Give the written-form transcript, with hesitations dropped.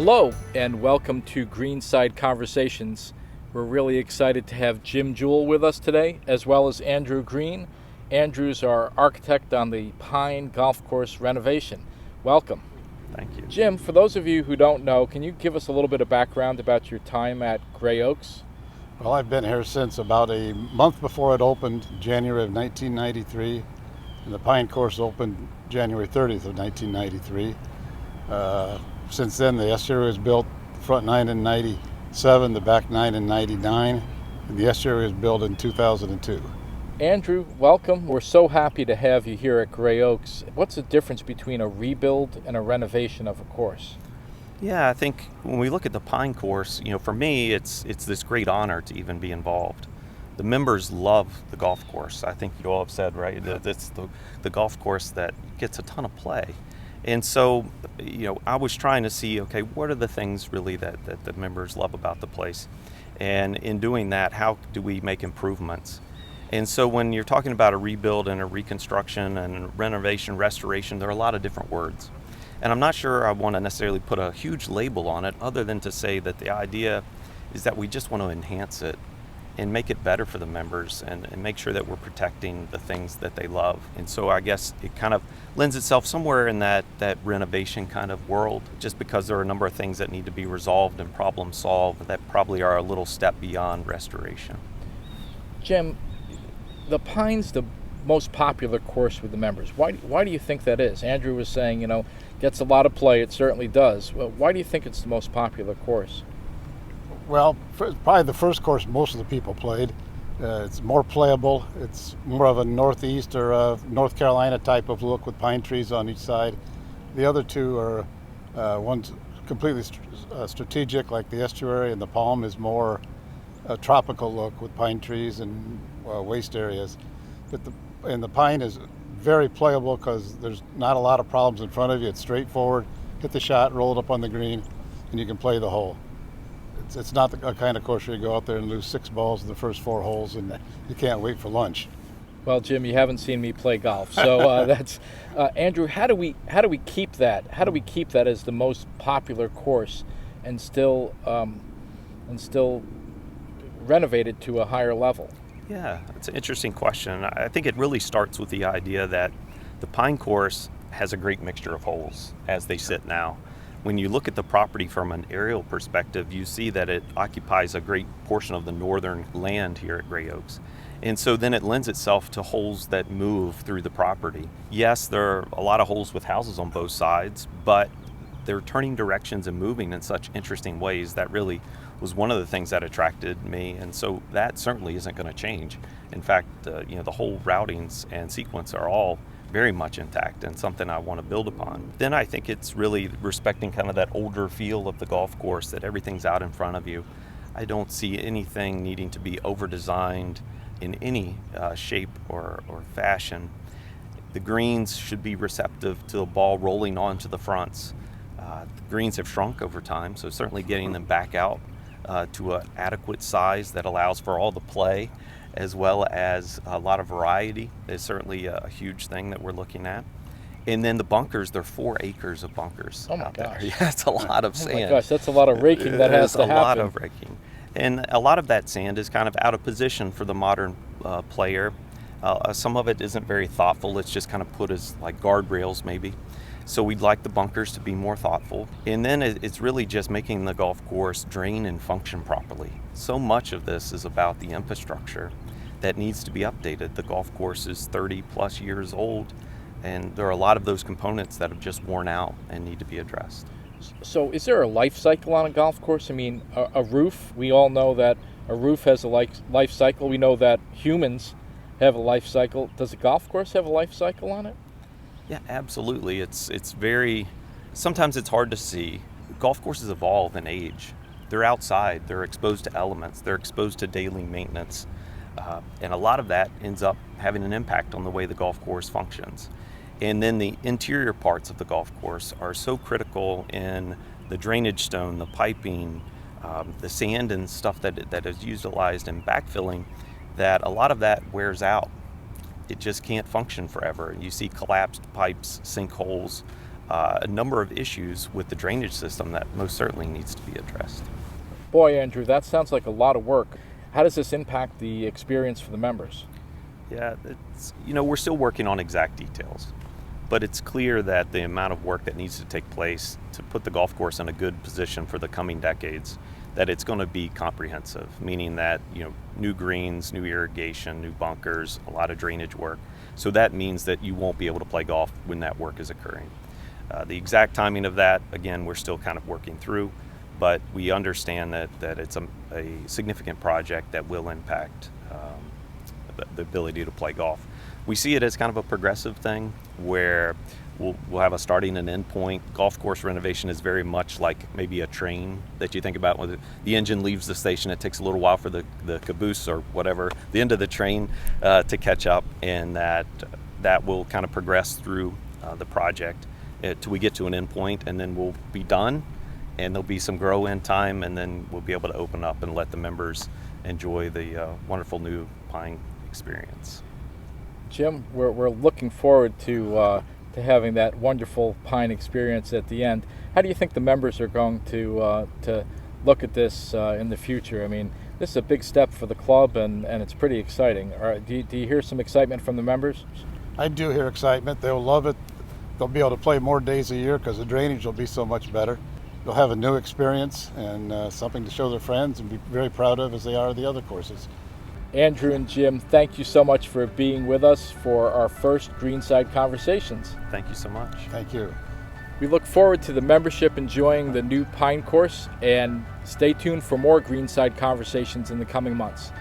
Hello, and welcome to Greenside Conversations. We're really excited to have Jim Jewell with us today, as well as Andrew Green. Andrew's our architect on the Pine Golf Course renovation. Welcome. Thank you. Jim, for those of you who don't know, can you give us a little bit of background about your time at Gray Oaks? Well, I've been here since about a month before it opened, January of 1993, and the Pine Course opened January 30th of 1993. Since then, the estuary was built, the front 9 in 97, the back 9 in 99, and the estuary was built in 2002. Andrew, welcome. We're so happy to have you here at Gray Oaks. What's the difference between a rebuild and a renovation of a course? Yeah, I think when we look at the Pine Course, for me, it's this great honor to even be involved. The members love the golf course. I think you all have said, right, that it's the golf course that gets a ton of play. And so, I was trying to see, okay, what are the things really that the members love about the place? And in doing that, how do we make improvements? And so when you're talking about a rebuild and a reconstruction and a renovation, restoration, there are a lot of different words. And I'm not sure I want to necessarily put a huge label on it, other than to say that the idea is that we just want to enhance it and make it better for the members and make sure that we're protecting the things that they love. And so I guess it kind of lends itself somewhere in that renovation kind of world, just because there are a number of things that need to be resolved and problem solved that probably are a little step beyond restoration. Jim, the Pine's the most popular course with the members. Why do you think that is? Andrew was saying, gets a lot of play. It certainly does. Well, why do you think it's the most popular course? Well, probably the first course most of the people played. It's more playable. It's more of a northeast or a North Carolina type of look with pine trees on each side. The other two are one's completely strategic, like the estuary, and the Palm is more a tropical look with pine trees and waste areas. But the Pine is very playable because there's not a lot of problems in front of you. It's straightforward. Hit the shot, roll it up on the green, and you can play the hole. It's not a kind of course where you go out there and lose 6 balls in the first 4 holes and you can't wait for lunch. Well, Jim, you haven't seen me play golf, so that's Andrew. How do we keep that? How do we keep that as the most popular course and still renovate it to a higher level? Yeah, it's an interesting question. I think it really starts with the idea that the Pine Course has a great mixture of holes as they sit now. When you look at the property from an aerial perspective, you see that it occupies a great portion of the northern land here at Gray Oaks. And so then it lends itself to holes that move through the property. Yes, there are a lot of holes with houses on both sides, but they're turning directions and moving in such interesting ways that really was one of the things that attracted me. And so that certainly isn't going to change. In fact, the whole routings and sequence are all very much intact and something I want to build upon. Then I think it's really respecting kind of that older feel of the golf course, that everything's out in front of you. I don't see anything needing to be over-designed in any shape or fashion. The greens should be receptive to the ball rolling onto the fronts. The greens have shrunk over time, so certainly getting them back out to an adequate size that allows for all the play as well as a lot of variety is certainly a huge thing that we're looking at. And then the bunkers, there are 4 acres of bunkers out there. Yeah, it's a lot of sand. Oh my gosh, that's a lot of raking that has to happen. It's a lot of raking. And a lot of that sand is kind of out of position for the modern player. Some of it isn't very thoughtful. It's just kind of put as like guardrails maybe. So we'd like the bunkers to be more thoughtful. And then it's really just making the golf course drain and function properly. So much of this is about the infrastructure that needs to be updated. The golf course is 30 plus years old, and there are a lot of those components that have just worn out and need to be addressed. So is there a life cycle on a golf course? I mean, a roof, we all know that a roof has a life cycle. We know that humans have a life cycle. Does a golf course have a life cycle on it? Yeah, absolutely. It's very, sometimes it's hard to see. Golf courses evolve in age. They're outside, they're exposed to elements, they're exposed to daily maintenance. And a lot of that ends up having an impact on the way the golf course functions. And then the interior parts of the golf course are so critical in the drainage stone, the piping, the sand and stuff that is utilized in backfilling, that a lot of that wears out. It just can't function forever. You see collapsed pipes, sinkholes, a number of issues with the drainage system that most certainly needs to be addressed. Boy, Andrew, that sounds like a lot of work. How does this impact the experience for the members? Yeah, we're still working on exact details, but it's clear that the amount of work that needs to take place to put the golf course in a good position for the coming decades, that it's going to be comprehensive, meaning that, new greens, new irrigation, new bunkers, a lot of drainage work. So that means that you won't be able to play golf when that work is occurring. The exact timing of that, again, we're still kind of working through, but we understand that it's a significant project that will impact the ability to play golf. We see it as kind of a progressive thing where we'll have a starting and end point. Golf course renovation is very much like maybe a train that you think about when the engine leaves the station. It takes a little while for the caboose or whatever, the end of the train to catch up, and that will kind of progress through the project till we get to an end point, and then we'll be done, and there'll be some grow in time, and then we'll be able to open up and let the members enjoy the wonderful new Pine experience. Jim, we're looking forward to having that wonderful Pine experience at the end. How do you think the members are going to look at this in the future? I mean, this is a big step for the club, and it's pretty exciting. Do you hear some excitement from the members? I do hear excitement. They'll love it. They'll be able to play more days a year because the drainage will be so much better. They'll have a new experience and something to show their friends and be very proud of, as they are the other courses. Andrew and Jim, thank you so much for being with us for our first Greenside Conversations. Thank you so much. Thank you. We look forward to the membership enjoying the new Pine course, and stay tuned for more Greenside Conversations in the coming months.